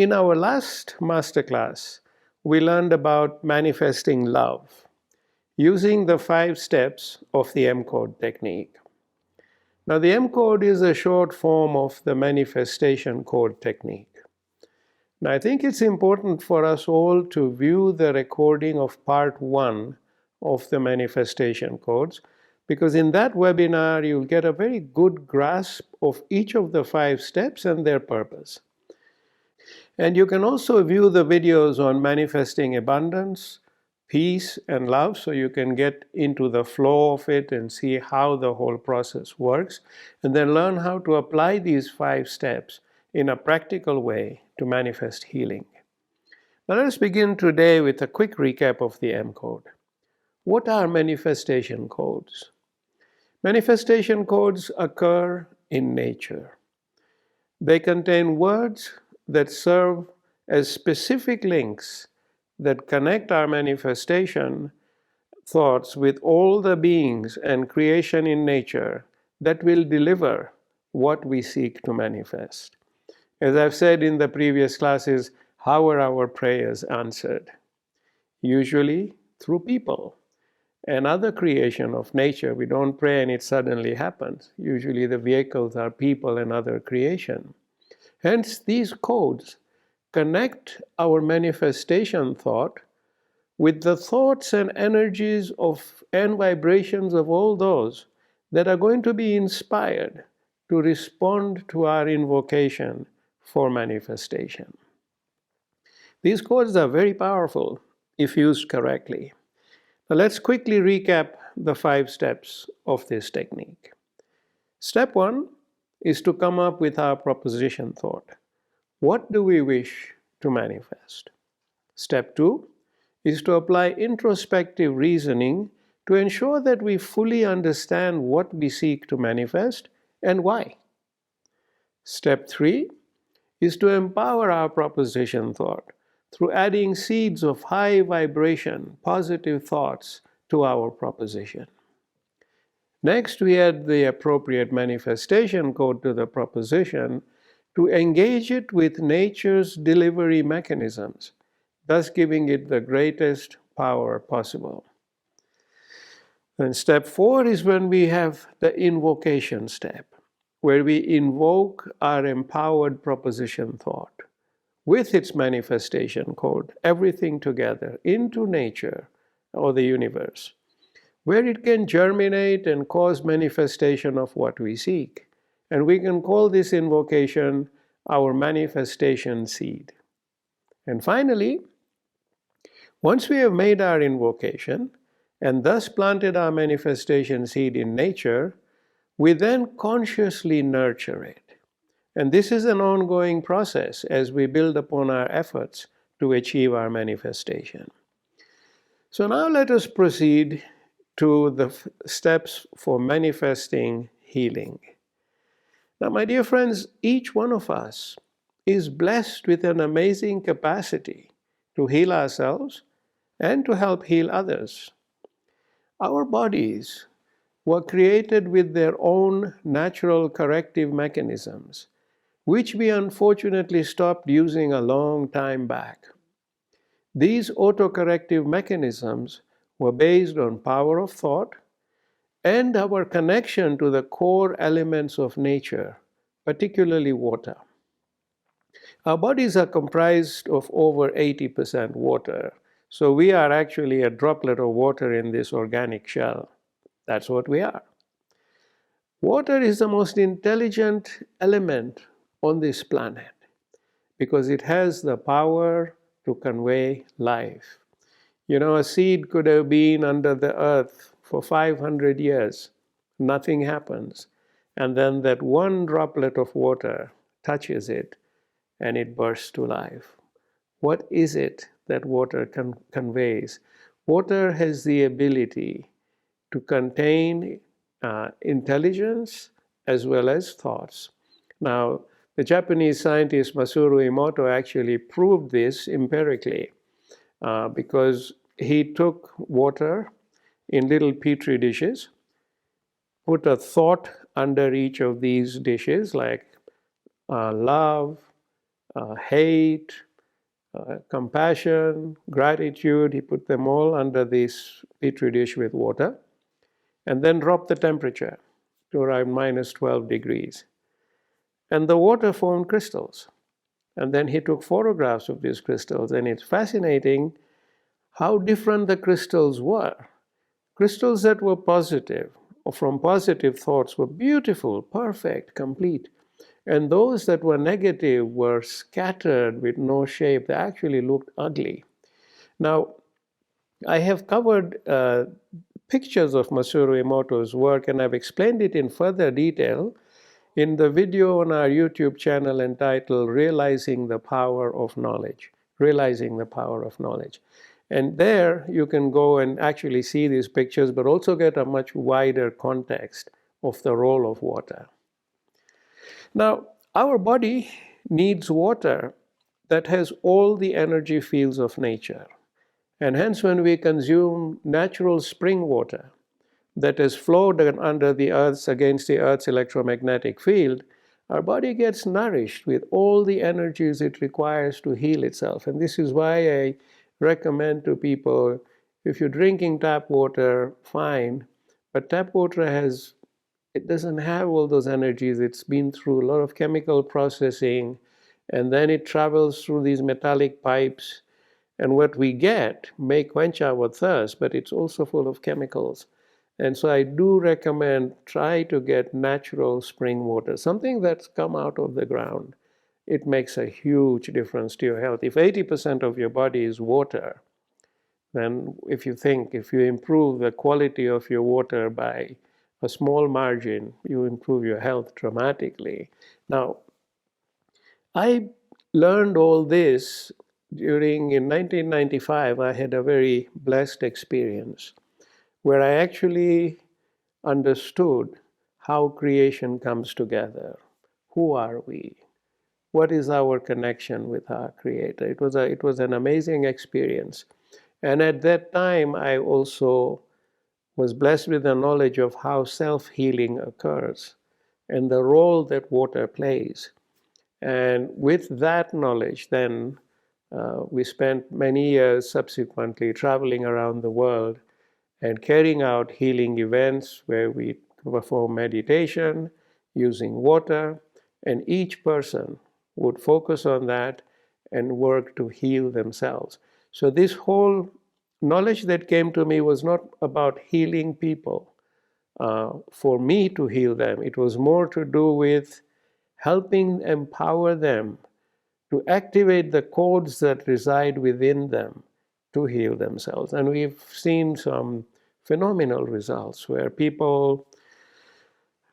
In our last masterclass, we learned about manifesting love using the 5 steps of the M-Code technique. Now, the M-Code is a short form of the manifestation code technique. Now, I think it's important for us all to view the recording of part 1 of the manifestation codes, because in that webinar, you'll get a very good grasp of each of the 5 steps and their purpose. And you can also view the videos on manifesting abundance, peace, and love, so you can get into the flow of it and see how the whole process works, and then learn how to apply these 5 steps in a practical way to manifest healing. Now let us begin today with a quick recap of the M-Code. What are manifestation codes? Manifestation codes occur in nature. They contain words that serve as specific links that connect our manifestation thoughts with all the beings and creation in nature that will deliver what we seek to manifest. As I've said in the previous classes, how are our prayers answered? Usually through people and other creation of nature. We don't pray and it suddenly happens. Usually the vehicles are people and other creation. Hence, these codes connect our manifestation thought with the thoughts and energies of and vibrations of all those that are going to be inspired to respond to our invocation for manifestation. These codes are very powerful if used correctly. Now let's quickly recap the 5 steps of this technique. Step 1 is to come up with our proposition thought. What do we wish to manifest? Step 2 is to apply introspective reasoning to ensure that we fully understand what we seek to manifest and why. Step 3 is to empower our proposition thought through adding seeds of high vibration, positive thoughts to our proposition. Next, we add the appropriate manifestation code to the proposition to engage it with nature's delivery mechanisms, thus giving it the greatest power possible. Then step 4 is when we have the invocation step, where we invoke our empowered proposition thought with its manifestation code, everything together, into nature or the universe, where it can germinate and cause manifestation of what we seek. And we can call this invocation our manifestation seed. And finally, once we have made our invocation and thus planted our manifestation seed in nature, we then consciously nurture it. And this is an ongoing process as we build upon our efforts to achieve our manifestation. So now let us proceed to the steps for manifesting healing. Now, my dear friends, each one of us is blessed with an amazing capacity to heal ourselves and to help heal others. Our bodies were created with their own natural corrective mechanisms, which we unfortunately stopped using a long time back. These autocorrective mechanisms were based on power of thought and our connection to the core elements of nature, particularly water. Our bodies are comprised of over 80% water, so we are actually a droplet of water in this organic shell. That's what we are. Water is the most intelligent element on this planet because it has the power to convey life. You know, a seed could have been under the earth for 500 years. Nothing happens. And then that one droplet of water touches it and it bursts to life. What is it that water conveys? Water has the ability to contain intelligence as well as thoughts. Now, the Japanese scientist Masaru Emoto actually proved this empirically because he took water in little petri dishes, put a thought under each of these dishes like love, hate, compassion, gratitude. He put them all under this petri dish with water and then dropped the temperature to around minus 12 degrees. And the water formed crystals. And then he took photographs of these crystals, and it's fascinating how different the crystals were. Crystals that were positive, or from positive thoughts, were beautiful, perfect, complete. And those that were negative were scattered with no shape. They actually looked ugly. Now, I have covered pictures of Masaru Emoto's work, and I've explained it in further detail in the video on our YouTube channel entitled Realizing the Power of Knowledge. Realizing the Power of Knowledge. And there you can go and actually see these pictures, but also get a much wider context of the role of water. Now, our body needs water that has all the energy fields of nature. And hence, when we consume natural spring water that has flowed under the Earth's, against the Earth's electromagnetic field, our body gets nourished with all the energies it requires to heal itself. And this is why I recommend to people, if you're drinking tap water, fine, but tap water it doesn't have all those energies. It's been through a lot of chemical processing, and then it travels through these metallic pipes. And what we get may quench our thirst, but it's also full of chemicals. And so I do recommend try to get natural spring water, something that's come out of the ground. It makes a huge difference to your health. If 80% of your body is water, then if you improve the quality of your water by a small margin, you improve your health dramatically. Now, I learned all this in 1995. I had a very blessed experience where I actually understood how creation comes together. Who are we? What is our connection with our Creator? It was an amazing experience. And at that time, I also was blessed with the knowledge of how self-healing occurs and the role that water plays. And with that knowledge, then we spent many years subsequently traveling around the world and carrying out healing events where we perform meditation using water, and each person would focus on that and work to heal themselves. So this whole knowledge that came to me was not about healing people for me to heal them. It was more to do with helping empower them to activate the codes that reside within them to heal themselves. And we've seen some phenomenal results where people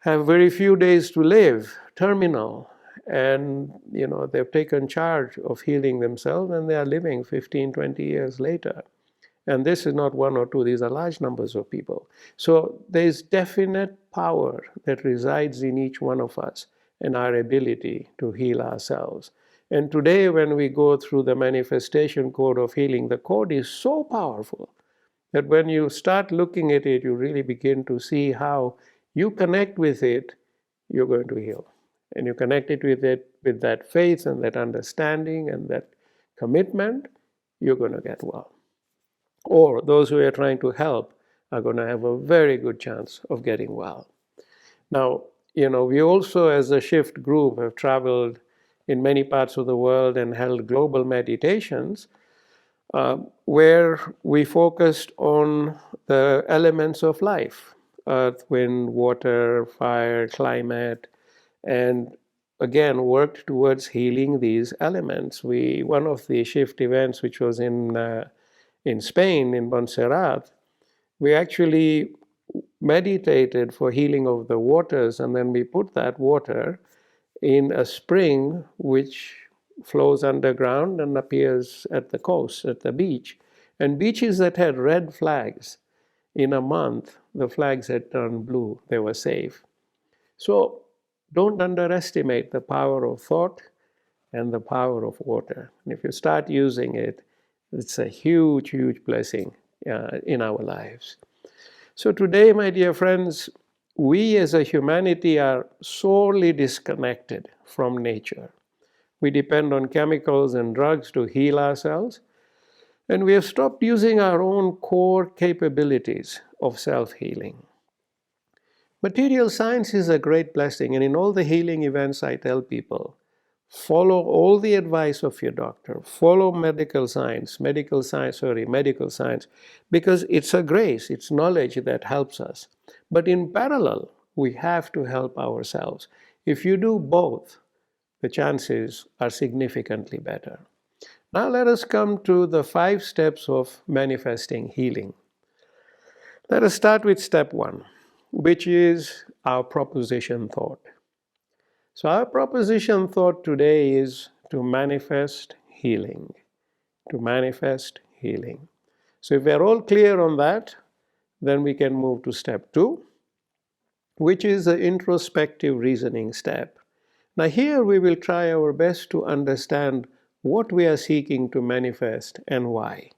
have very few days to live, terminal, and they've taken charge of healing themselves, and they are living 15, 20 years later. And this is not one or two, these are large numbers of people. So there's definite power that resides in each one of us and our ability to heal ourselves. And today, when we go through the manifestation code of healing, the code is so powerful that when you start looking at it, you really begin to see how you connect with it, you're going to heal. And you connect it with that faith and that understanding and that commitment, you're going to get well. Or those who are trying to help are going to have a very good chance of getting well. Now, we also, as a Shift group, have traveled in many parts of the world and held global meditations where we focused on the elements of life: earth, wind, water, fire, climate, and again worked towards healing these elements. One of the Shift events, which was in Spain, in Montserrat, we actually meditated for healing of the waters, and then we put that water in a spring which flows underground and appears at the coast, at the beach. And beaches that had red flags, in a month, the flags had turned blue. They were safe. So don't underestimate the power of thought and the power of water. And if you start using it, it's a huge, huge blessing in our lives. So today, my dear friends, we as a humanity are sorely disconnected from nature. We depend on chemicals and drugs to heal ourselves, and we have stopped using our own core capabilities of self-healing. Material science is a great blessing, and in all the healing events I tell people, follow all the advice of your doctor, follow medical science, because it's a grace, it's knowledge that helps us. But in parallel, we have to help ourselves. If you do both, the chances are significantly better. Now let us come to the 5 steps of manifesting healing. Let us start with step 1, which is our proposition thought. So our proposition thought today is to manifest healing. To manifest healing. So if we're all clear on that, then we can move to step 2, which is the introspective reasoning step. Now here we will try our best to understand what we are seeking to manifest and why.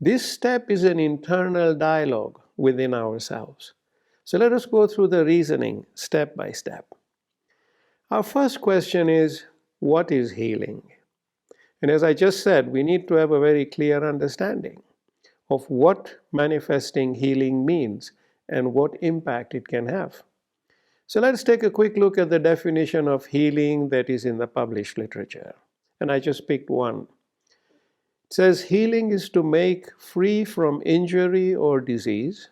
This step is an internal dialogue within ourselves. So let us go through the reasoning step by step. Our first question is, what is healing? And as I just said, we need to have a very clear understanding of what manifesting healing means and what impact it can have. So let's take a quick look at the definition of healing that is in the published literature. And I just picked one. It says healing is to make free from injury or disease,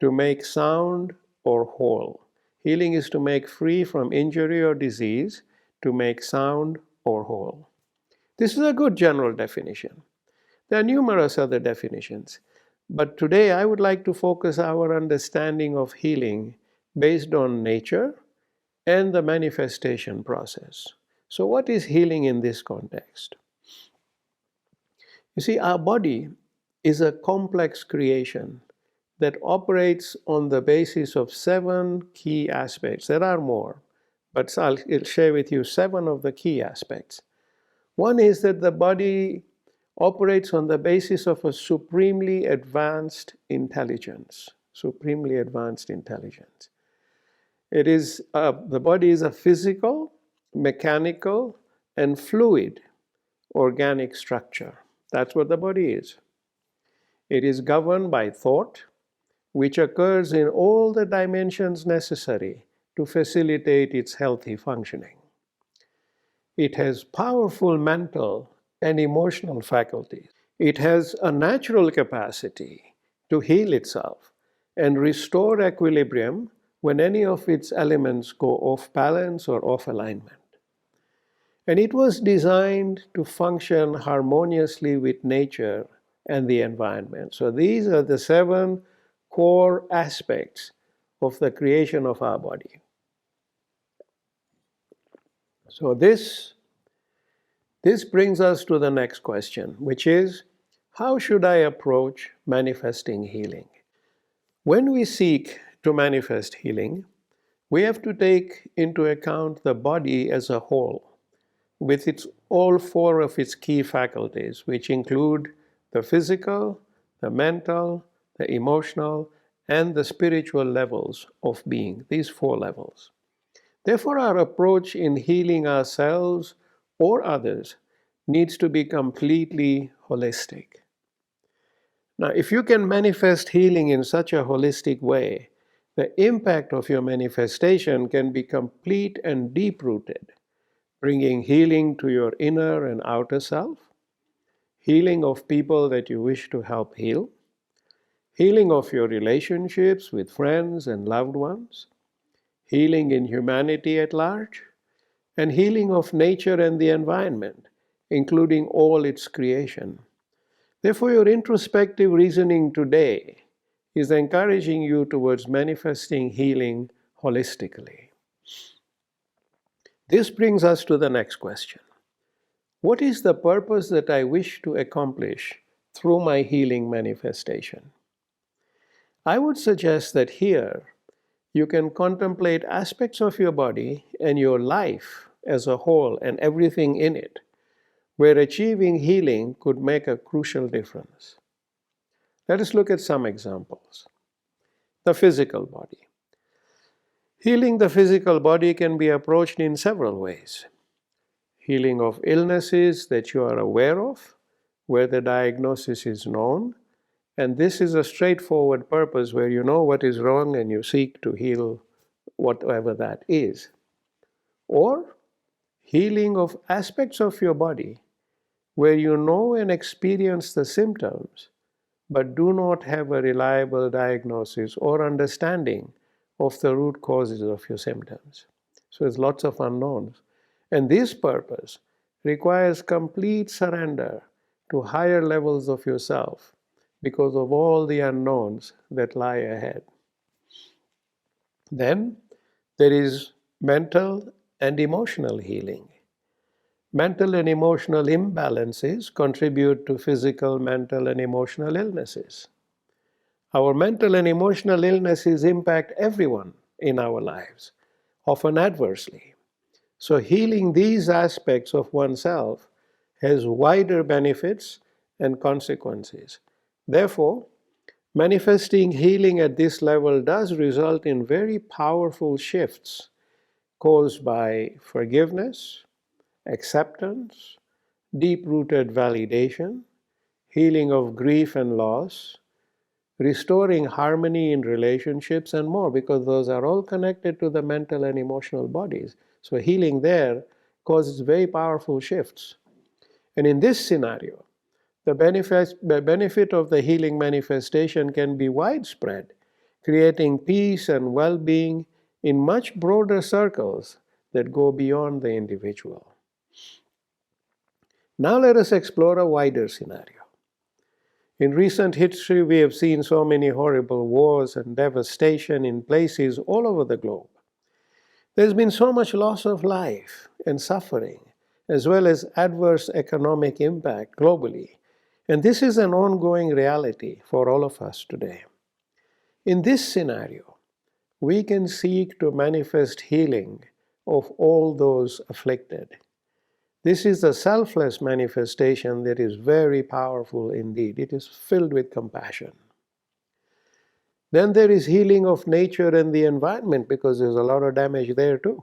to make sound or whole. Healing is to make free from injury or disease, to make sound or whole. This is a good general definition. There are numerous other definitions, but today I would like to focus our understanding of healing based on nature and the manifestation process. So what is healing in this context? You see, our body is a complex creation that operates on the basis of 7 key aspects. There are more, but I'll share with you 7 of the key aspects. One is that the body operates on the basis of a supremely advanced intelligence. Supremely advanced intelligence. It is, the body is a physical, mechanical, and fluid organic structure. That's what the body is. It is governed by thought, which occurs in all the dimensions necessary to facilitate its healthy functioning. It has powerful mental and emotional faculties. It has a natural capacity to heal itself and restore equilibrium when any of its elements go off balance or off alignment. And it was designed to function harmoniously with nature and the environment. So these are the 7 core aspects of the creation of our body. So this brings us to the next question, which is, how should I approach manifesting healing? When we seek to manifest healing, we have to take into account the body as a whole, with all 4 of its key faculties, which include the physical, the mental, the emotional, and the spiritual levels of being, these 4 levels. Therefore, our approach in healing ourselves or others needs to be completely holistic. Now, if you can manifest healing in such a holistic way, the impact of your manifestation can be complete and deep-rooted, bringing healing to your inner and outer self, healing of people that you wish to help heal, healing of your relationships with friends and loved ones, healing in humanity at large, and healing of nature and the environment, including all its creation. Therefore, your introspective reasoning today is encouraging you towards manifesting healing holistically. This brings us to the next question. What is the purpose that I wish to accomplish through my healing manifestation? I would suggest that here you can contemplate aspects of your body and your life as a whole and everything in it, where achieving healing could make a crucial difference. Let us look at some examples. The physical body. Healing the physical body can be approached in several ways. healing of illnesses that you are aware of, where the diagnosis is known, and this is a straightforward purpose where you know what is wrong and you seek to heal whatever that is. Or healing of aspects of your body where you know and experience the symptoms but do not have a reliable diagnosis or understanding of the root causes of your symptoms. So there's lots of unknowns. And this purpose requires complete surrender to higher levels of yourself because of all the unknowns that lie ahead. Then there is mental and emotional healing. Mental and emotional imbalances contribute to physical, mental, and emotional illnesses. Our mental and emotional illnesses impact everyone in our lives, often adversely. So healing these aspects of oneself has wider benefits and consequences. Therefore, manifesting healing at this level does result in very powerful shifts caused by forgiveness, acceptance, deep-rooted validation, healing of grief and loss, restoring harmony in relationships, and more, because those are all connected to the mental and emotional bodies. So healing there causes very powerful shifts. And in this scenario, the benefit of the healing manifestation can be widespread, creating peace and well-being in much broader circles that go beyond the individual. Now let us explore a wider scenario. In recent history, we have seen so many horrible wars and devastation in places all over the globe. There's been so much loss of life and suffering, as well as adverse economic impact globally. And this is an ongoing reality for all of us today. In this scenario, we can seek to manifest healing of all those afflicted. This is a selfless manifestation that is very powerful indeed. It is filled with compassion. Then there is healing of nature and the environment, because there's a lot of damage there too.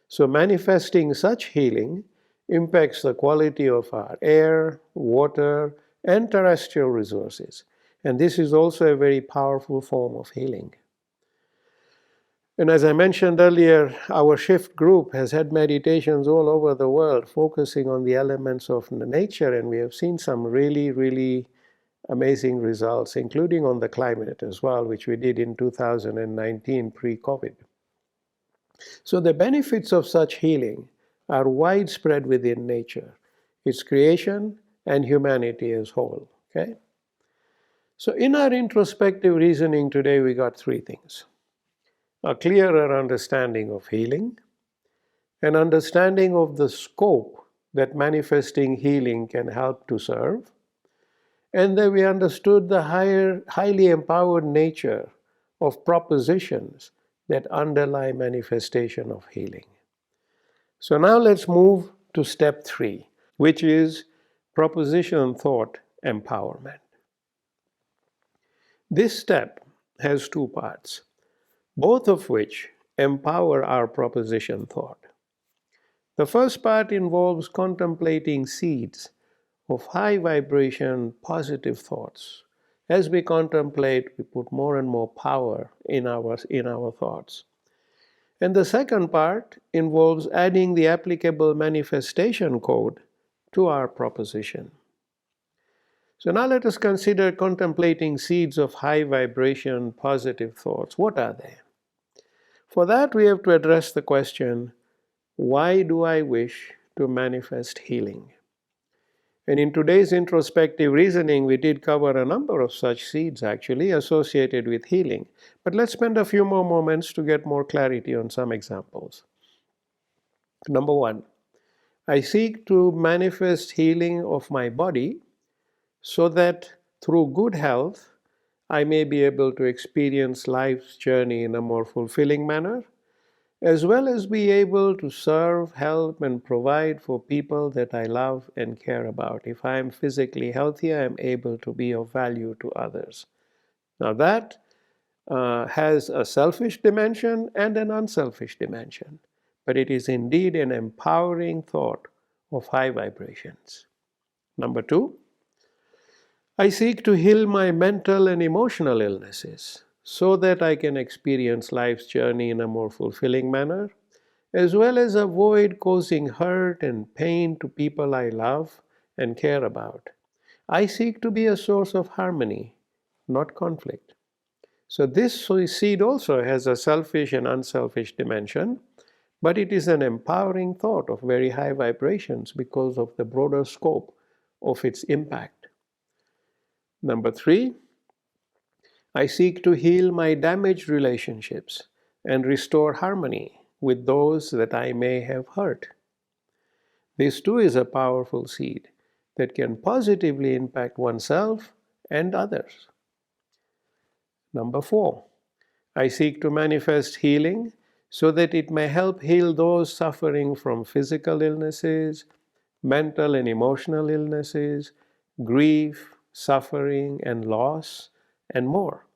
So manifesting such healing impacts the quality of our air, water, and terrestrial resources. And this is also a very powerful form of healing. And as I mentioned earlier, our Shift group has had meditations all over the world focusing on the elements of nature, and we have seen some really, really amazing results, including on the climate as well, which we did in 2019 pre-COVID. So the benefits of such healing are widespread within nature, its creation, and humanity as whole. Okay? So in our introspective reasoning today, we got three things: a clearer understanding of healing, an understanding of the scope that manifesting healing can help to serve, and then we understood the highly empowered nature of propositions that underlie manifestation of healing. So now let's move to step 3, which is proposition thought empowerment. This step has two parts, both of which empower our proposition thought. The first part involves contemplating seeds of high vibration positive thoughts. As we contemplate, we put more and more power in our thoughts. And the second part involves adding the applicable manifestation code to our proposition. So now let us consider contemplating seeds of high vibration positive thoughts. What are they? For that, we have to address the question, why do I wish to manifest healing? And in today's introspective reasoning, we did cover a number of such seeds actually associated with healing. But let's spend a few more moments to get more clarity on some examples. Number 1, I seek to manifest healing of my body so that through good health, I may be able to experience life's journey in a more fulfilling manner, as well as be able to serve, help, and provide for people that I love and care about. If I am physically healthy, I am able to be of value to others. Now that has a selfish dimension and an unselfish dimension, but it is indeed an empowering thought of high vibrations. Number 2, I seek to heal my mental and emotional illnesses so that I can experience life's journey in a more fulfilling manner, as well as avoid causing hurt and pain to people I love and care about. I seek to be a source of harmony, not conflict. So this seed also has a selfish and unselfish dimension, but it is an empowering thought of very high vibrations because of the broader scope of its impact. Number 3, I seek to heal my damaged relationships and restore harmony with those that I may have hurt. This too is a powerful seed that can positively impact oneself and others. Number 4, I seek to manifest healing so that it may help heal those suffering from physical illnesses, mental and emotional illnesses, grief, suffering, and loss, and more.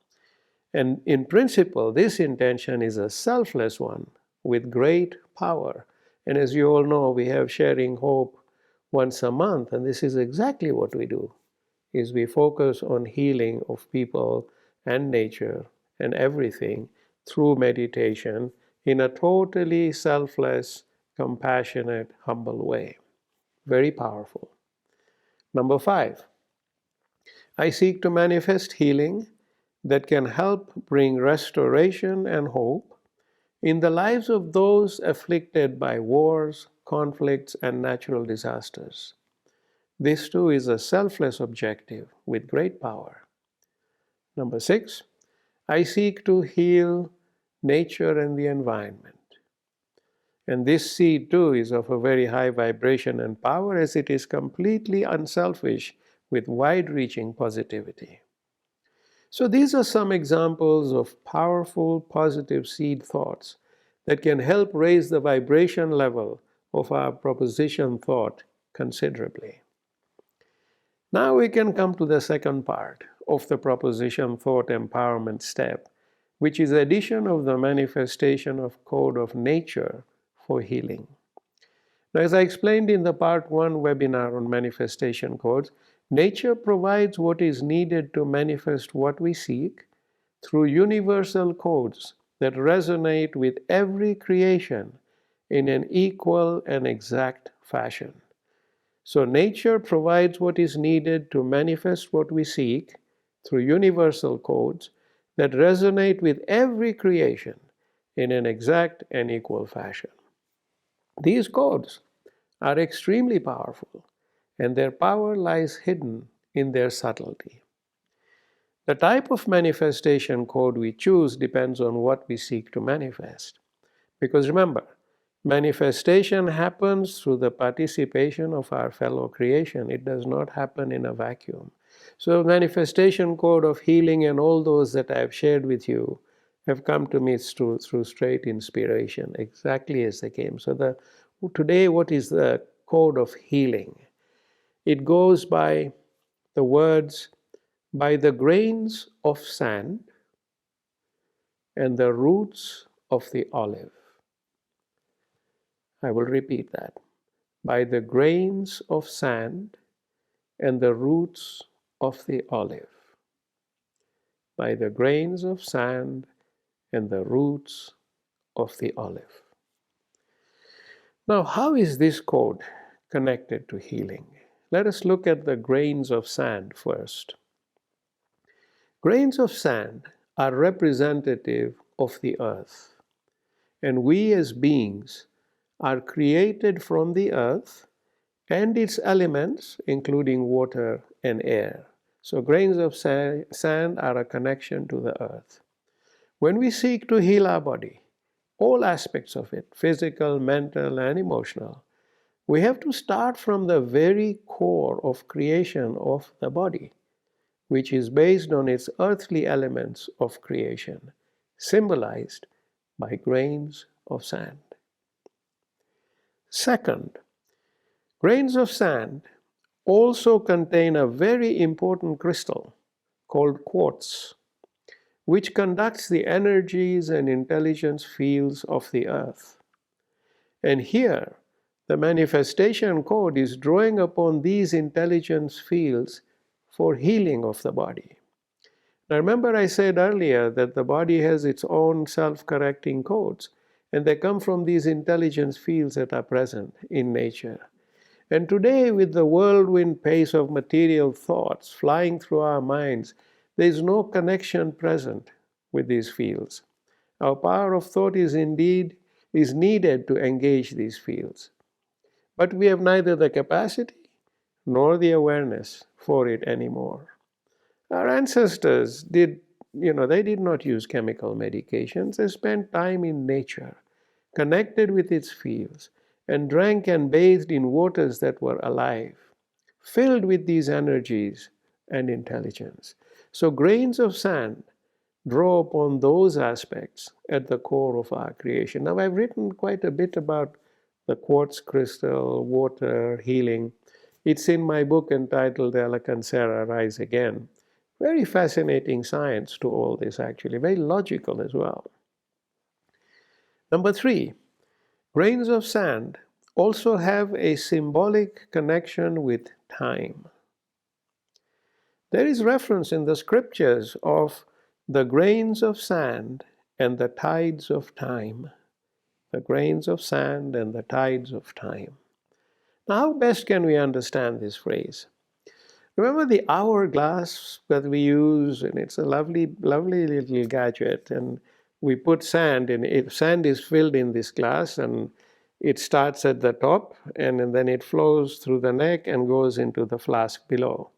And in principle, this intention is a selfless one with great power. And as you all know, we have Sharing Hope once a month, and this is exactly what we do, is we focus on healing of people and nature and everything through meditation in a totally selfless, compassionate, humble way. Very powerful. Number 5, I seek to manifest healing that can help bring restoration and hope in the lives of those afflicted by wars, conflicts, and natural disasters. This too is a selfless objective with great power. Number 6, I seek to heal nature and the environment. And this seed too is of a very high vibration and power, as it is completely unselfish with wide-reaching positivity. So these are some examples of powerful positive seed thoughts that can help raise the vibration level of our proposition thought considerably. Now we can come to the second part of the proposition thought empowerment step, which is the addition of the manifestation of code of nature for healing. Now, as I explained in the part 1 webinar on manifestation codes, nature provides what is needed to manifest what we seek through universal codes that resonate with every creation in an equal and exact fashion. So nature provides what is needed to manifest what we seek through universal codes that resonate with every creation in an exact and equal fashion. These codes are extremely powerful, and their power lies hidden in their subtlety. The type of manifestation code we choose depends on what we seek to manifest. Because remember, manifestation happens through the participation of our fellow creation. It does not happen in a vacuum. So manifestation code of healing and all those that I have shared with you have come to me through straight inspiration, exactly as they came. So today, what is the code of healing? It goes by the words, by the grains of sand and the roots of the olive. I will repeat that. By the grains of sand and the roots of the olive. By the grains of sand and the roots of the olive. Now, how is this code connected to healing? Let us look at the grains of sand first. Grains of sand are representative of the earth, and we as beings are created from the earth and its elements, including water and air. So grains of sand are a connection to the earth. When we seek to heal our body, all aspects of it, physical, mental, and emotional, we have to start from the very core of creation of the body, which is based on its earthly elements of creation, symbolized by grains of sand. Second, grains of sand also contain a very important crystal called quartz, which conducts the energies and intelligence fields of the earth. And here, The manifestation code is drawing upon these intelligence fields for healing of the body. Now remember I said earlier that the body has its own self-correcting codes, and they come from these intelligence fields that are present in nature. And today, with the whirlwind pace of material thoughts flying through our minds, there is no connection present with these fields. Our power of thought is needed to engage these fields. But we have neither the capacity nor the awareness for it anymore. Our ancestors they did not use chemical medications. They spent time in nature, connected with its fields, and drank and bathed in waters that were alive, filled with these energies and intelligence. So grains of sand draw upon those aspects at the core of our creation. Now, I've written quite a bit about the quartz crystal, water, healing. It's in my book entitled Alakansara, Rise Again. Very fascinating science to all this, actually, very logical as well. Number 3, grains of sand also have a symbolic connection with time. There is reference in the scriptures of the grains of sand and the tides of time. The grains of sand and the tides of time. Now, how best can we understand this phrase? Remember the hourglass that we use, and it's a lovely, lovely little gadget, and we put sand in it. Sand is filled in this glass, and it starts at the top, and then it flows through the neck and goes into the flask below.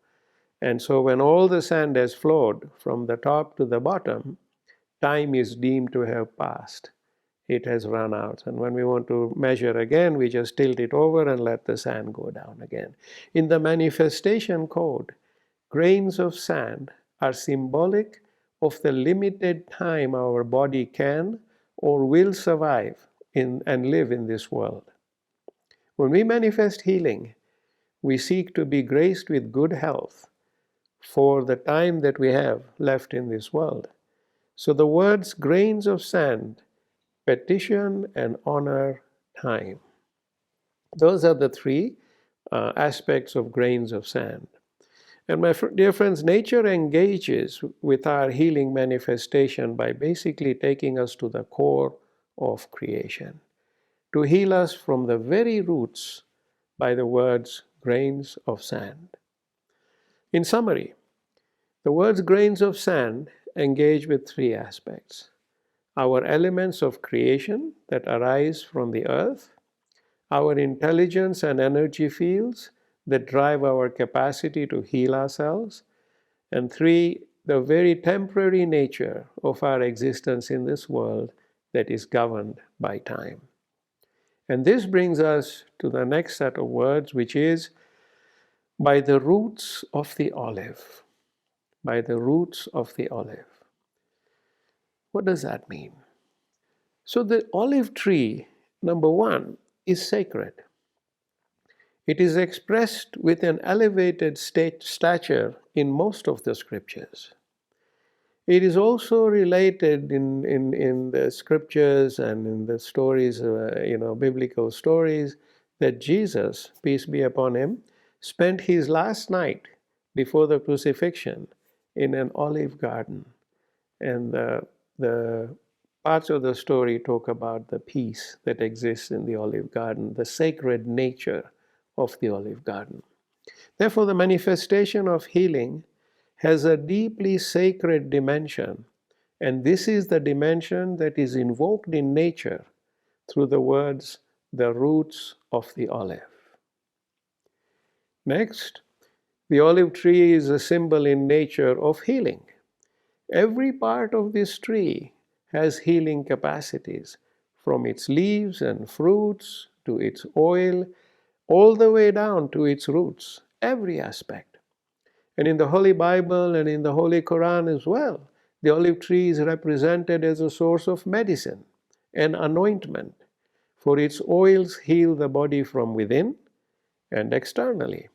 And so when all the sand has flowed from the top to the bottom, time is deemed to have passed. It has run out. And when we want to measure again, we just tilt it over and let the sand go down again. In the manifestation code, grains of sand are symbolic of the limited time our body can or will survive and live in this world. When we manifest healing, we seek to be graced with good health for the time that we have left in this world. So the words grains of sand petition and honor time. Those are the 3 aspects of grains of sand. And my dear friends, nature engages with our healing manifestation by basically taking us to the core of creation, to heal us from the very roots by the words grains of sand. In summary, the words grains of sand engage with 3 aspects. Our elements of creation that arise from the earth, our intelligence and energy fields that drive our capacity to heal ourselves, and 3, the very temporary nature of our existence in this world that is governed by time. And this brings us to the next set of words, which is by the roots of the olive. By the roots of the olive. What does that mean? So the olive tree, number 1, is sacred. It is expressed with an elevated stature in most of the scriptures. It is also related in the scriptures and in the stories, biblical stories, that Jesus, peace be upon him, spent his last night before the crucifixion in an olive garden. And the parts of the story talk about the peace that exists in the olive garden, the sacred nature of the olive garden. Therefore, the manifestation of healing has a deeply sacred dimension, and this is the dimension that is invoked in nature through the words, the roots of the olive. Next, the olive tree is a symbol in nature of healing. Every part of this tree has healing capacities, from its leaves and fruits to its oil, all the way down to its roots, every aspect. And in the Holy Bible and in the Holy Quran as well, the olive tree is represented as a source of medicine and anointment, for its oils heal the body from within and externally.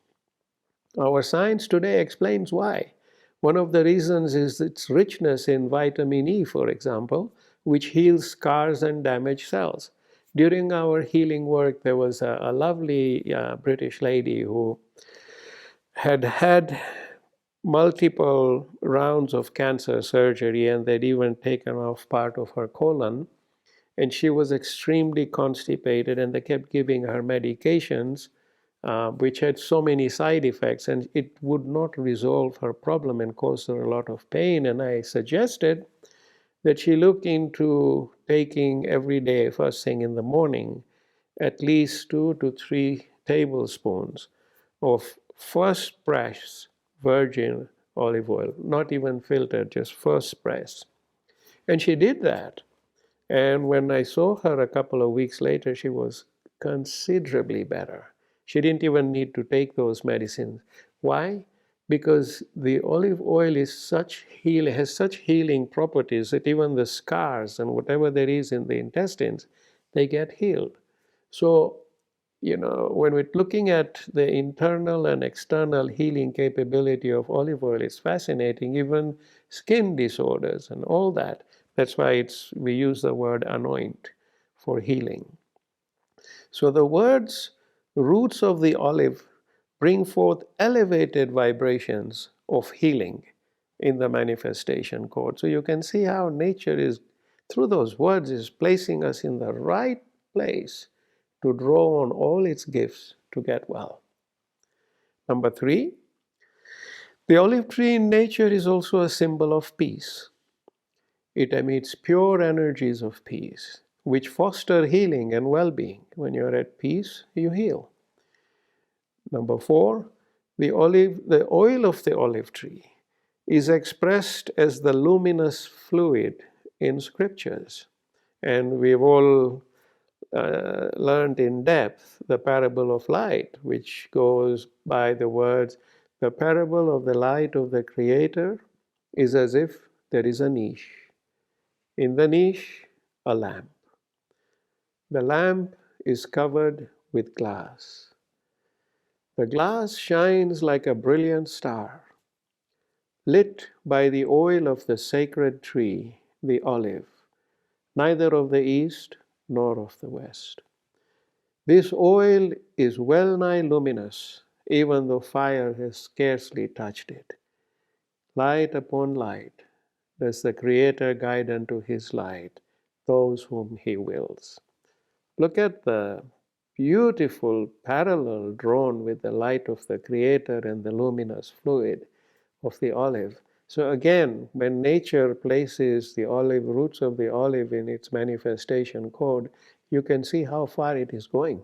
Our science today explains why. One of the reasons is its richness in vitamin E, for example, which heals scars and damaged cells. During our healing work, there was a lovely British lady who had had multiple rounds of cancer surgery, and they'd even taken off part of her colon. And she was extremely constipated, and they kept giving her medications, which had so many side effects, and it would not resolve her problem and cause her a lot of pain. And I suggested that she look into taking every day, first thing in the morning, at least 2 to 3 tablespoons of first press virgin olive oil, not even filtered, just first press. And she did that. And when I saw her a couple of weeks later, she was considerably better. She didn't even need to take those medicines. Why? Because the olive oil has such healing properties that even the scars and whatever there is in the intestines, they get healed. So, when we're looking at the internal and external healing capability of olive oil, it's fascinating. Even skin disorders and all that. That's why we use the word anoint for healing. So the words roots of the olive bring forth elevated vibrations of healing in the manifestation code. So you can see how nature is, through those words, is placing us in the right place to draw on all its gifts to get well. Number 3, the olive tree in nature is also a symbol of peace. It emits pure energies of peace, which foster healing and well-being. When you're at peace, you heal. Number 4, the oil of the olive tree is expressed as the luminous fluid in scriptures. And we've all learned in depth the parable of light, which goes by the words, the parable of the light of the Creator is as if there is a niche. In the niche, a lamp. The lamp is covered with glass. The glass shines like a brilliant star, lit by the oil of the sacred tree, the olive, neither of the east nor of the west. This oil is well nigh luminous, even though fire has scarcely touched it. Light upon light does the Creator guide unto His light those whom He wills. Look at the beautiful parallel drawn with the light of the Creator and the luminous fluid of the olive. So again, when nature places the olive roots of the olive in its manifestation code, you can see how far it is going.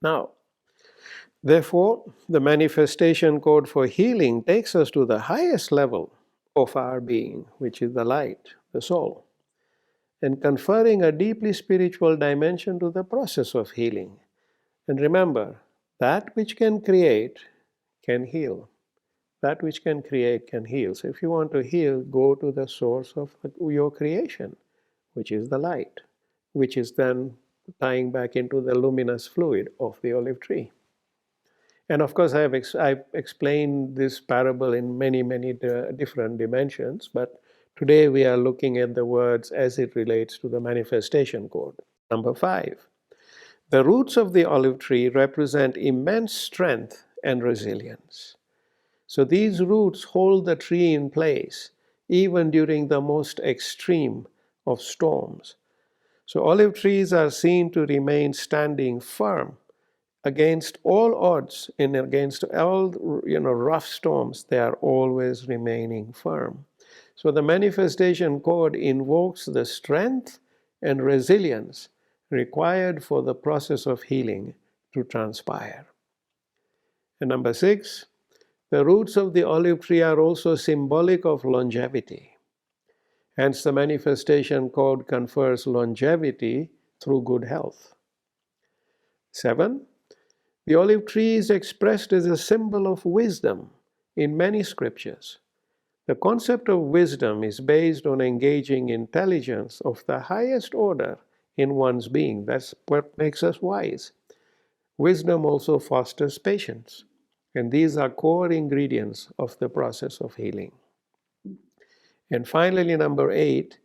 Now, therefore, the manifestation code for healing takes us to the highest level of our being, which is the light, the soul, and conferring a deeply spiritual dimension to the process of healing. And remember, that which can create can heal. That which can create can heal. So if you want to heal, go to the source of your creation, which is the light, which is then tying back into the luminous fluid of the olive tree. And of course, I've explained this parable in many, many different dimensions, but today we are looking at the words as it relates to the manifestation code. Number 5, the roots of the olive tree represent immense strength and resilience. So these roots hold the tree in place even during the most extreme of storms. So olive trees are seen to remain standing firm against all odds and against all rough storms. They are always remaining firm. So the manifestation code invokes the strength and resilience required for the process of healing to transpire. And number 6, the roots of the olive tree are also symbolic of longevity. Hence, the manifestation code confers longevity through good health. 7, the olive tree is expressed as a symbol of wisdom in many scriptures. The concept of wisdom is based on engaging intelligence of the highest order in one's being. That's what makes us wise. Wisdom also fosters patience. And these are core ingredients of the process of healing. And finally, number 8,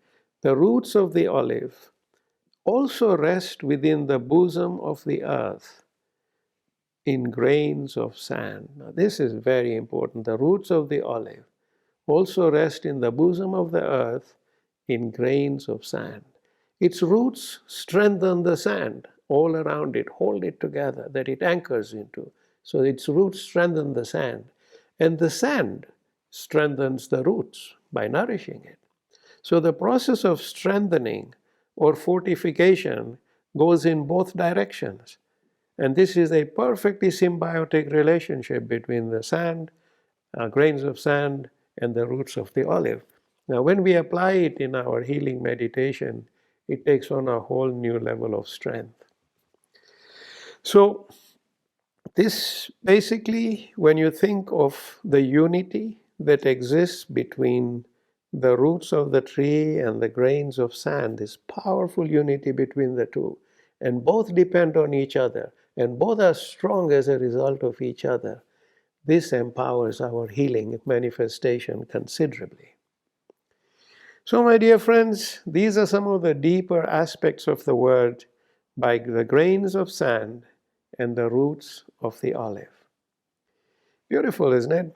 the roots of the olive also rest within the bosom of the earth in grains of sand. Now, this is very important. The roots of the olive also rest in the bosom of the earth in grains of sand. Its roots strengthen the sand all around it, hold it together, that it anchors into. So its roots strengthen the sand. And the sand strengthens the roots by nourishing it. So the process of strengthening or fortification goes in both directions. And this is a perfectly symbiotic relationship between the sand, grains of sand, and the roots of the olive. Now, when we apply it in our healing meditation, it takes on a whole new level of strength. So, this basically, when you think of the unity that exists between the roots of the tree and the grains of sand, this powerful unity between the two, and both depend on each other, and both are strong as a result of each other, this empowers our healing manifestation considerably. So, my dear friends, these are some of the deeper aspects of the word by the grains of sand and the roots of the olive. Beautiful, isn't it?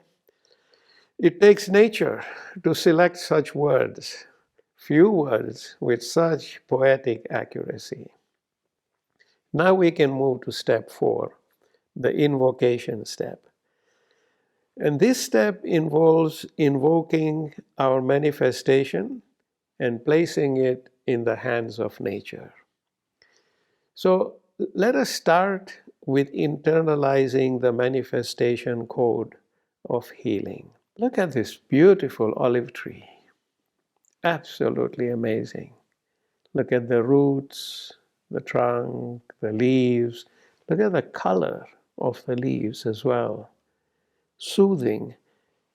It takes nature to select such words, few words with such poetic accuracy. Now we can move to step 4, the invocation step. And this step involves invoking our manifestation and placing it in the hands of nature. So let us start with internalizing the manifestation code of healing. Look at this beautiful olive tree. Absolutely amazing. Look at the roots, the trunk, the leaves. Look at the color of the leaves as well. Soothing.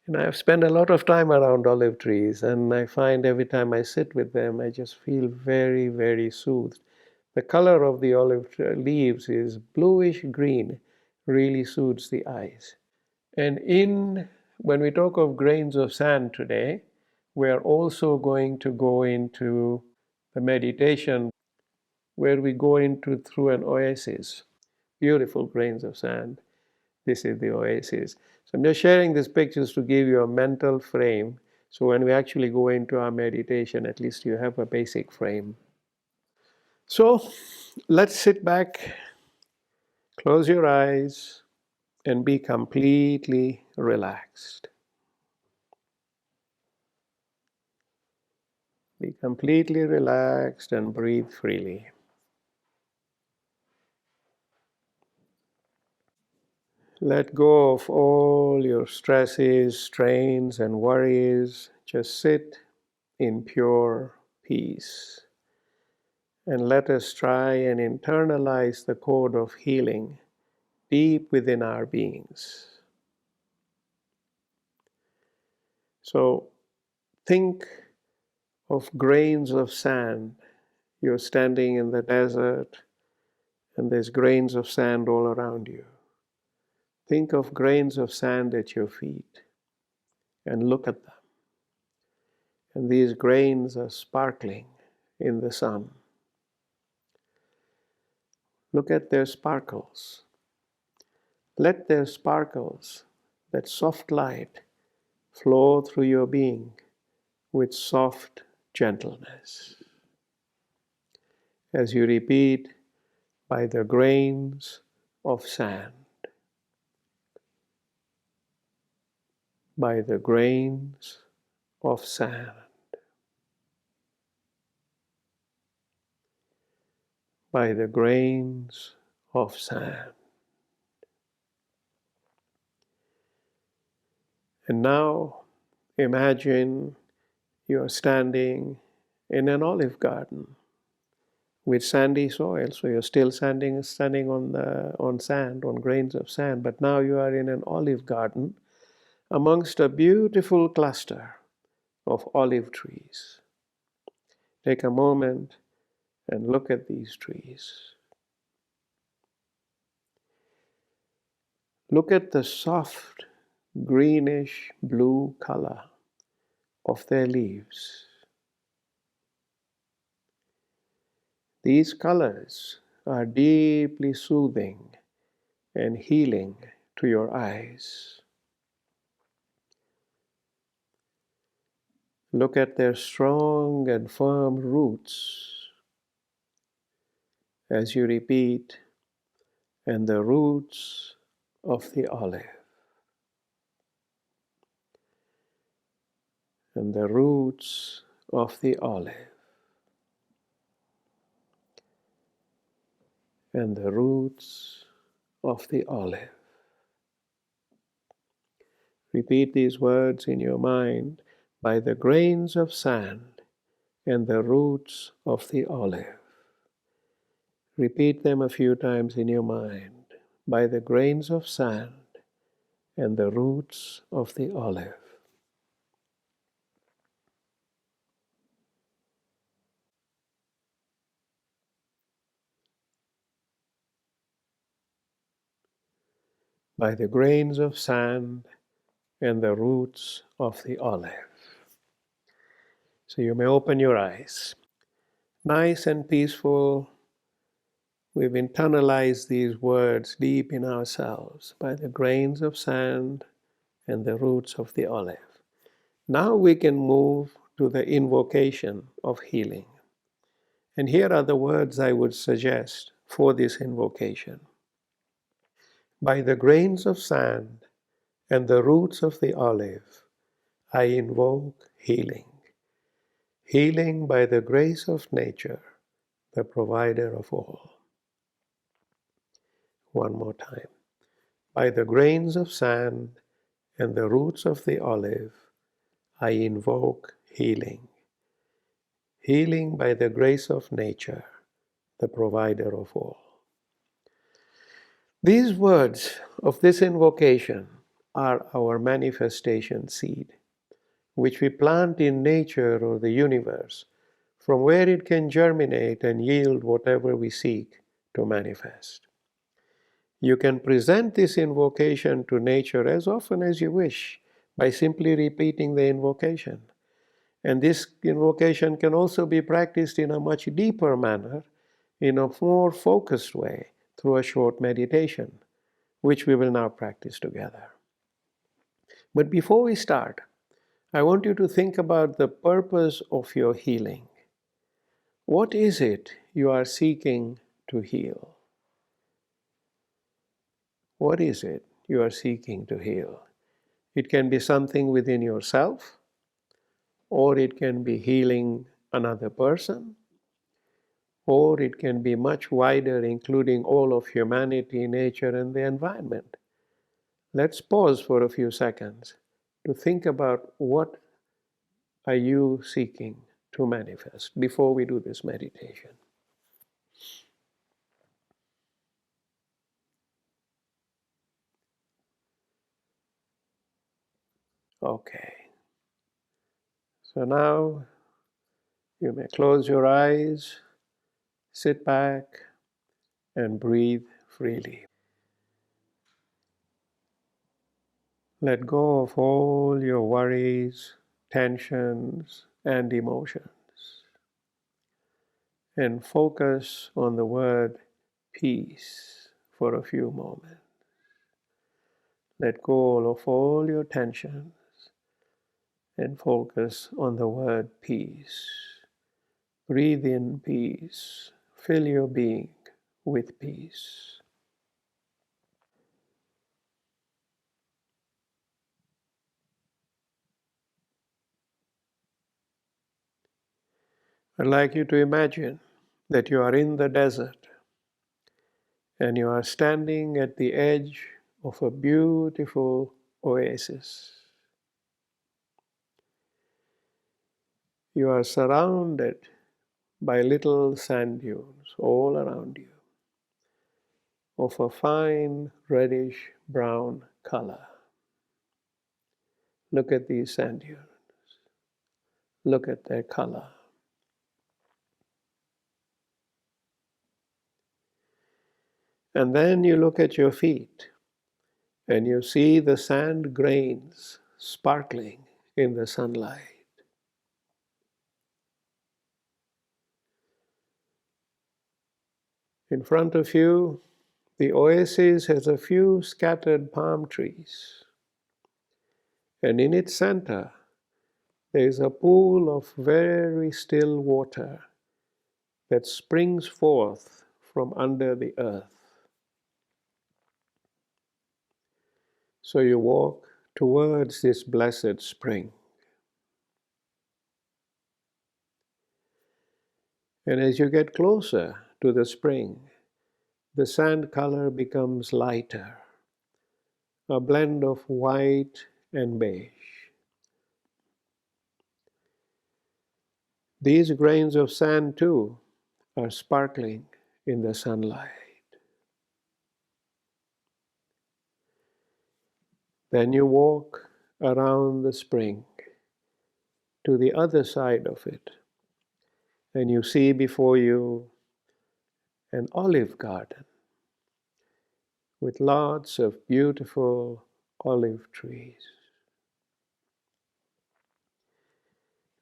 And I've spent a lot of time around olive trees, and I find every time I sit with them, I just feel very, very soothed. The color of the olive leaves is bluish green, really soothes the eyes. And when we talk of grains of sand today, we are also going to go into the meditation where we go into through an oasis. Beautiful grains of sand. This is the oasis. So I'm just sharing these pictures to give you a mental frame. So when we actually go into our meditation, at least you have a basic frame. So let's sit back, close your eyes, and be completely relaxed. Be completely relaxed and breathe freely. Let go of all your stresses, strains, and worries. Just sit in pure peace. And let us try and internalize the code of healing deep within our beings. So think of grains of sand. You're standing in the desert and there's grains of sand all around you. Think of grains of sand at your feet and look at them. And these grains are sparkling in the sun. Look at their sparkles. Let their sparkles, that soft light, flow through your being with soft gentleness. As you repeat, by the grains of sand. By the grains of sand. By the grains of sand. And now imagine you're standing in an olive garden with sandy soil. So you're still standing on sand, on grains of sand, but now you are in an olive garden amongst a beautiful cluster of olive trees. Take a moment and look at these trees. Look at the soft greenish blue color of their leaves. These colors are deeply soothing and healing to your eyes. Look at their strong and firm roots as you repeat, and the roots of the olive, and the roots of the olive, and the roots of the olive. Repeat these words in your mind: by the grains of sand and the roots of the olive. Repeat them a few times in your mind: by the grains of sand and the roots of the olive. By the grains of sand and the roots of the olive. So you may open your eyes. Nice and peaceful. We've internalized these words deep in ourselves. By the grains of sand and the roots of the olive. Now we can move to the invocation of healing. And here are the words I would suggest for this invocation. By the grains of sand and the roots of the olive, I invoke healing. Healing by the grace of nature, the provider of all. One more time. By the grains of sand and the roots of the olive, I invoke healing. Healing by the grace of nature, the provider of all. These words of this invocation are our manifestation seed, which we plant in nature or the universe, from where it can germinate and yield whatever we seek to manifest. You can present this invocation to nature as often as you wish by simply repeating the invocation. And this invocation can also be practiced in a much deeper manner, in a more focused way, through a short meditation, which we will now practice together. But before we start, I want you to think about the purpose of your healing. What is it you are seeking to heal? What is it you are seeking to heal? It can be something within yourself, or it can be healing another person, or it can be much wider, including all of humanity, nature, and the environment. Let's pause for a few seconds to think about what are you seeking to manifest before we do this meditation. Okay. So now you may close your eyes, sit back, and breathe freely. Let go of all your worries, tensions, and emotions, and focus on the word peace for a few moments. Let go of all your tensions and focus on the word peace. Breathe in peace. Fill your being with peace. I'd like you to imagine that you are in the desert and you are standing at the edge of a beautiful oasis. You are surrounded by little sand dunes all around you of a fine reddish brown color. Look at these sand dunes. Look at their color. And then you look at your feet and you see the sand grains sparkling in the sunlight. In front of you, the oasis has a few scattered palm trees, and in its center, there is a pool of very still water that springs forth from under the earth. So you walk towards this blessed spring. And as you get closer to the spring, the sand color becomes lighter, a blend of white and beige. These grains of sand, too, are sparkling in the sunlight. Then you walk around the spring to the other side of it, and you see before you an olive garden with lots of beautiful olive trees.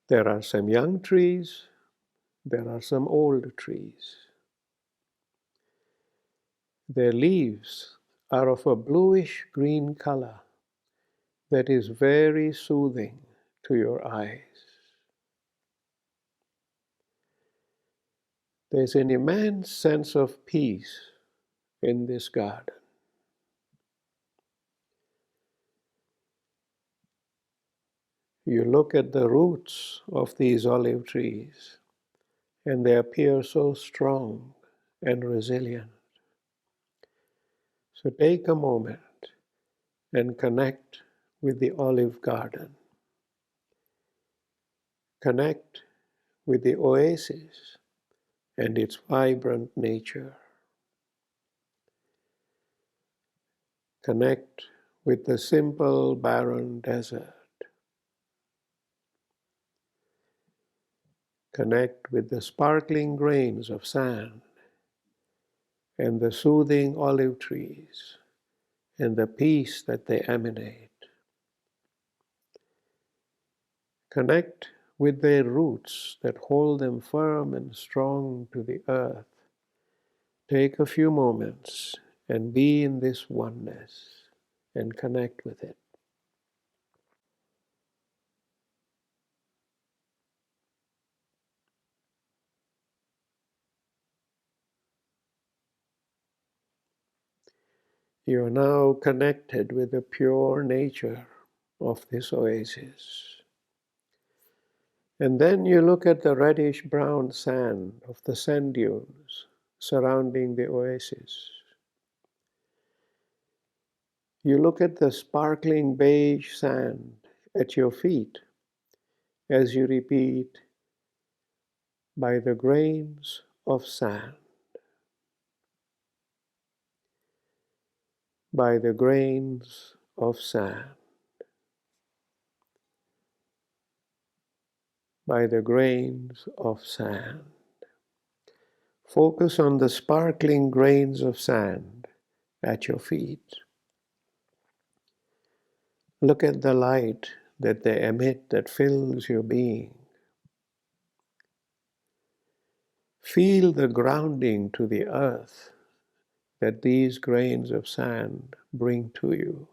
There are some young trees, there are some old trees. Their leaves are of a bluish green color that is very soothing to your eyes. There's an immense sense of peace in this garden. You look at the roots of these olive trees, and they appear so strong and resilient. So take a moment and connect with the olive garden. Connect with the oasis and its vibrant nature. Connect with the simple, barren desert. Connect with the sparkling grains of sand and the soothing olive trees and the peace that they emanate. Connect with their roots that hold them firm and strong to the earth. Take a few moments and be in this oneness and connect with it. You are now connected with the pure nature of this oasis. And then you look at the reddish-brown sand of the sand dunes surrounding the oasis. You look at the sparkling beige sand at your feet as you repeat, by the grains of sand, by the grains of sand, by the grains of sand. Focus on the sparkling grains of sand at your feet. Look at the light that they emit that fills your being. Feel the grounding to the earth that these grains of sand bring to you,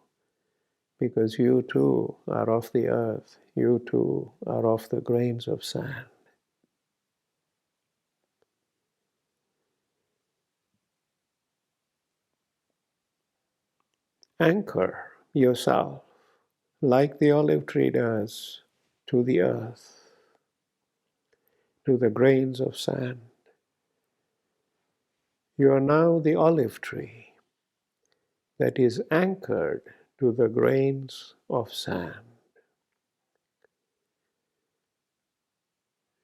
because you too are of the earth, you too are of the grains of sand. Anchor yourself, like the olive tree does, to the earth, to the grains of sand. You are now the olive tree that is anchored to the grains of sand.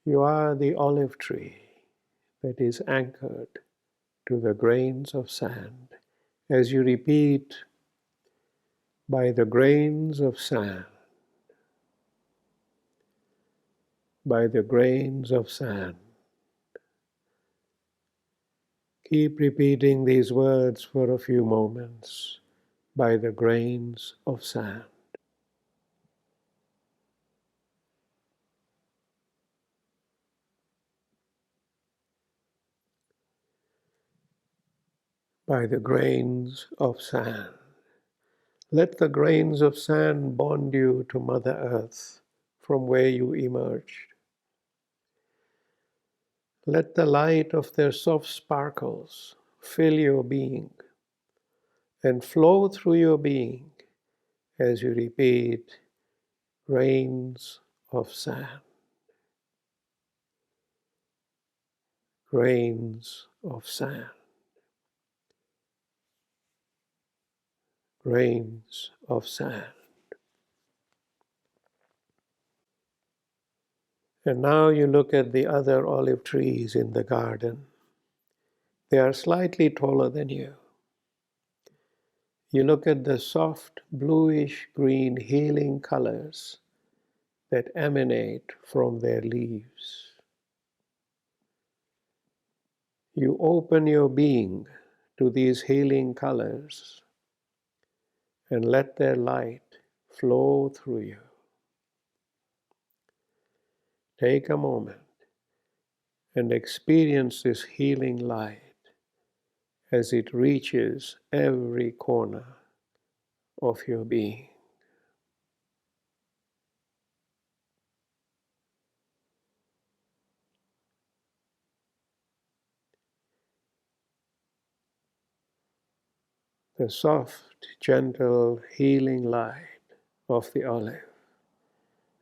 You are the olive tree that is anchored to the grains of sand. As you repeat, by the grains of sand, by the grains of sand. Keep repeating these words for a few moments. By the grains of sand. by the grains of sand. Let the grains of sand bond you to Mother Earth from where you emerged. Let the light of their soft sparkles fill your being and flow through your being as you repeat, grains of sand, grains of sand, grains of sand. And now you look at the other olive trees in the garden. They are slightly taller than you. You look at the soft bluish green healing colors that emanate from their leaves. You open your being to these healing colors and let their light flow through you. Take a moment and experience this healing light as it reaches every corner of your being. The soft, gentle, healing light of the olive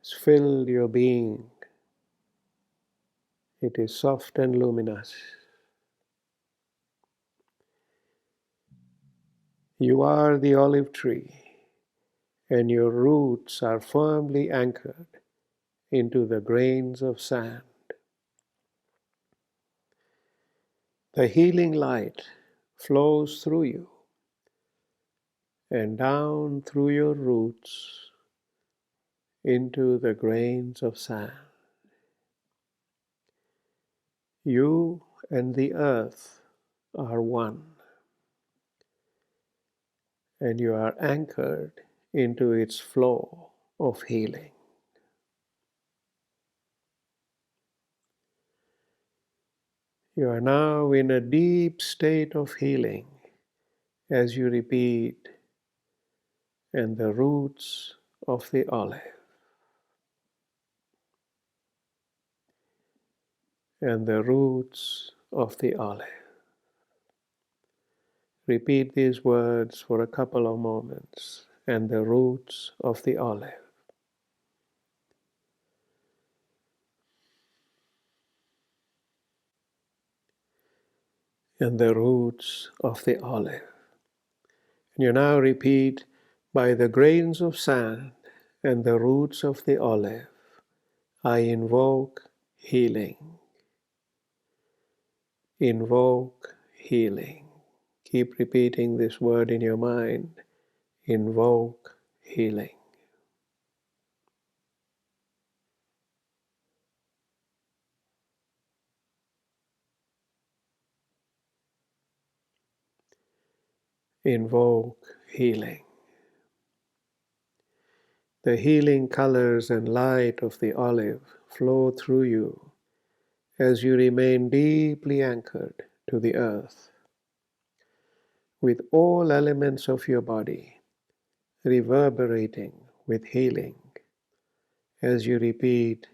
has filled your being. It is soft and luminous. You are the olive tree, and your roots are firmly anchored into the grains of sand. The healing light flows through you and down through your roots into the grains of sand. You and the earth are one, and you are anchored into its flow of healing. You are now in a deep state of healing as you repeat, and the roots of the olive, and the roots of the olive. Repeat these words for a couple of moments, and the roots of the olive. And the roots of the olive. And you now repeat, by the grains of sand and the roots of the olive, I invoke healing. Invoke healing. Keep repeating this word in your mind. Invoke healing. Invoke healing. The healing colors and light of the olive flow through you as you remain deeply anchored to the earth, with all elements of your body reverberating with healing as you repeat,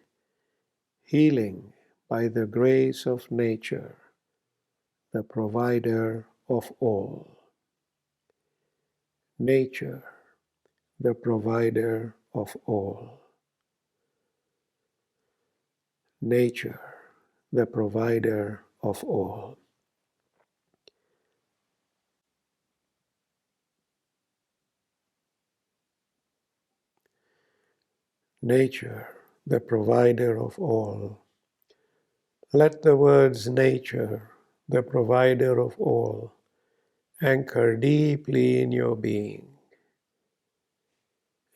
healing by the grace of nature, the provider of all. Nature, the provider of all. Nature, the provider of all. Nature, the provider of all. Let the words nature, the provider of all, anchor deeply in your being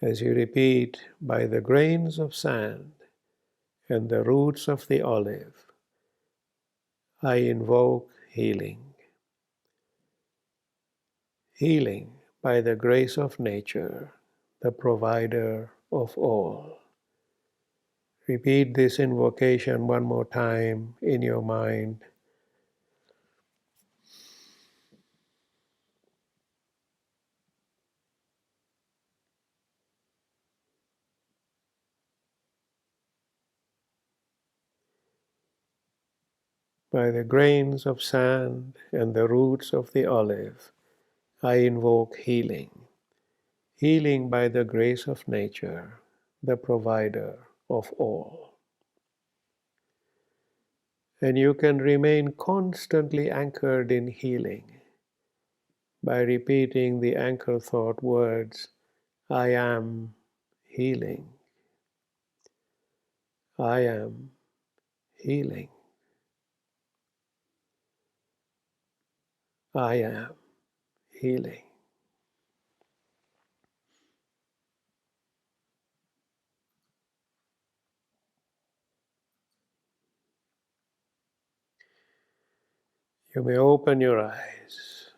as you repeat, by the grains of sand and the roots of the olive, I invoke healing. Healing by the grace of nature, the provider of all. Repeat this invocation one more time in your mind. By the grains of sand and the roots of the olive, I invoke healing. Healing by the grace of nature, the provider of all. And you can remain constantly anchored in healing by repeating the anchor thought words, I am healing. I am healing. I am healing. You may open your eyes.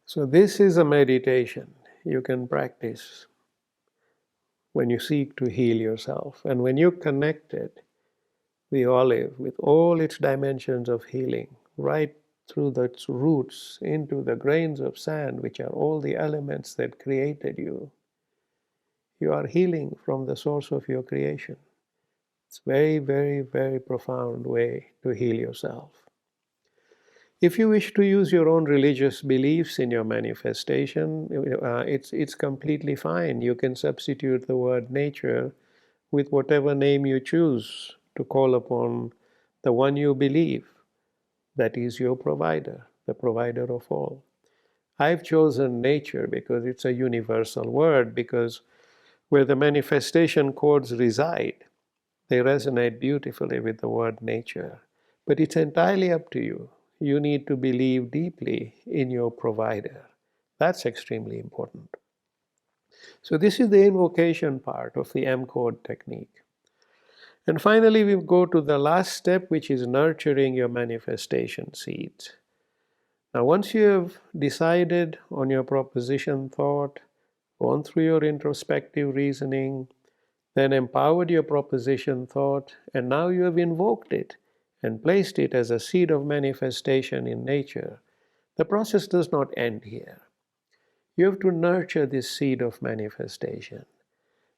So this is a meditation you can practice when you seek to heal yourself. And when you connected the olive with all its dimensions of healing, right through its roots into the grains of sand, which are all the elements that created you, you are healing from the source of your creation. It's a very, very, very profound way to heal yourself. If you wish to use your own religious beliefs in your manifestation, it's completely fine. You can substitute the word nature with whatever name you choose to call upon the one you believe that is your provider, the provider of all. I've chosen nature because it's a universal word, because where the manifestation chords reside, they resonate beautifully with the word nature. But it's entirely up to you. You need to believe deeply in your provider. That's extremely important. So this is the invocation part of the M-Code technique. And finally, we go to the last step, which is nurturing your manifestation seeds. Now, once you have decided on your proposition thought, gone through your introspective reasoning, then empowered your proposition thought, and now you have invoked it and placed it as a seed of manifestation in nature, the process does not end here. You have to nurture this seed of manifestation.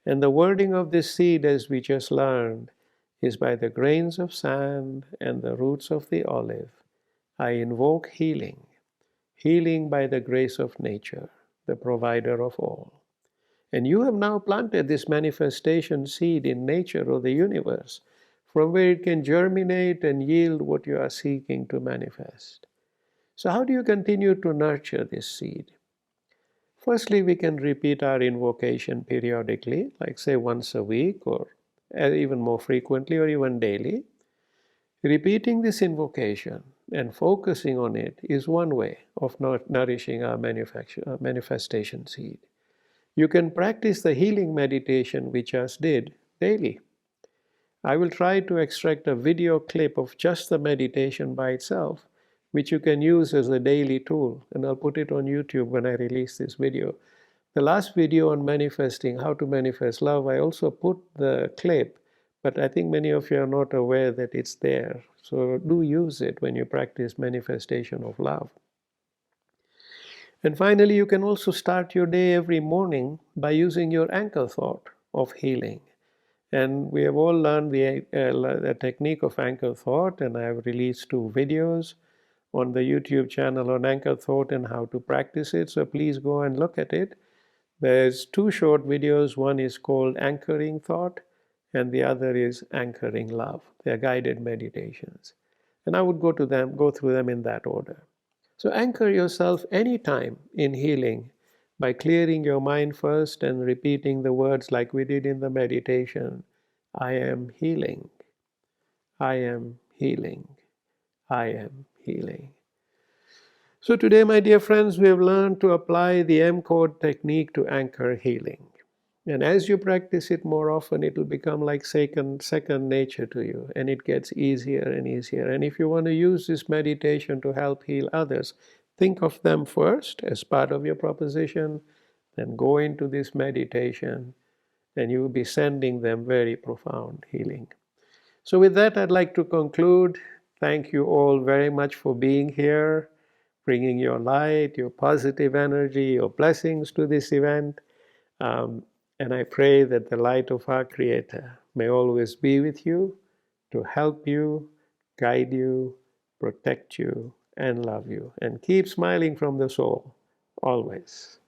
And the wording of this seed, as we just learned, is by the grains of sand and the roots of the olive, I invoke healing, healing by the grace of nature, the provider of all. And you have now planted this manifestation seed in nature or the universe, from where it can germinate and yield what you are seeking to manifest. So how do you continue to nurture this seed? Firstly, we can repeat our invocation periodically, like say once a week or even more frequently or even daily. Repeating this invocation and focusing on it is one way of nourishing our manifestation seed. You can practice the healing meditation we just did daily. I will try to extract a video clip of just the meditation by itself, which you can use as a daily tool, and I'll put it on YouTube when I release this video. The last video on manifesting, how to manifest love, I also put the clip, but I think many of you are not aware that it's there. So do use it when you practice manifestation of love. And finally, you can also start your day every morning by using your anchor thought of healing. And we have all learned the technique of anchor thought, and I have released 2 videos on the YouTube channel on anchor thought and how to practice it. So please go and look at it. There's 2 short videos. One is called Anchoring Thought, and the other is Anchoring Love. They're guided meditations. And I would go through them in that order. So anchor yourself anytime in healing by clearing your mind first and repeating the words like we did in the meditation. I am healing. I am healing. I am healing. So today, my dear friends, we have learned to apply the M-Code technique to anchor healing. And as you practice it more often, it will become like second nature to you, and it gets easier and easier. And if you want to use this meditation to help heal others, think of them first as part of your proposition, then go into this meditation, and you will be sending them very profound healing. So with that, I'd like to conclude. Thank you all very much for being here, bringing your light, your positive energy, your blessings to this event. And I pray that the light of our Creator may always be with you to help you, guide you, protect you, and love you. And keep smiling from the soul, always.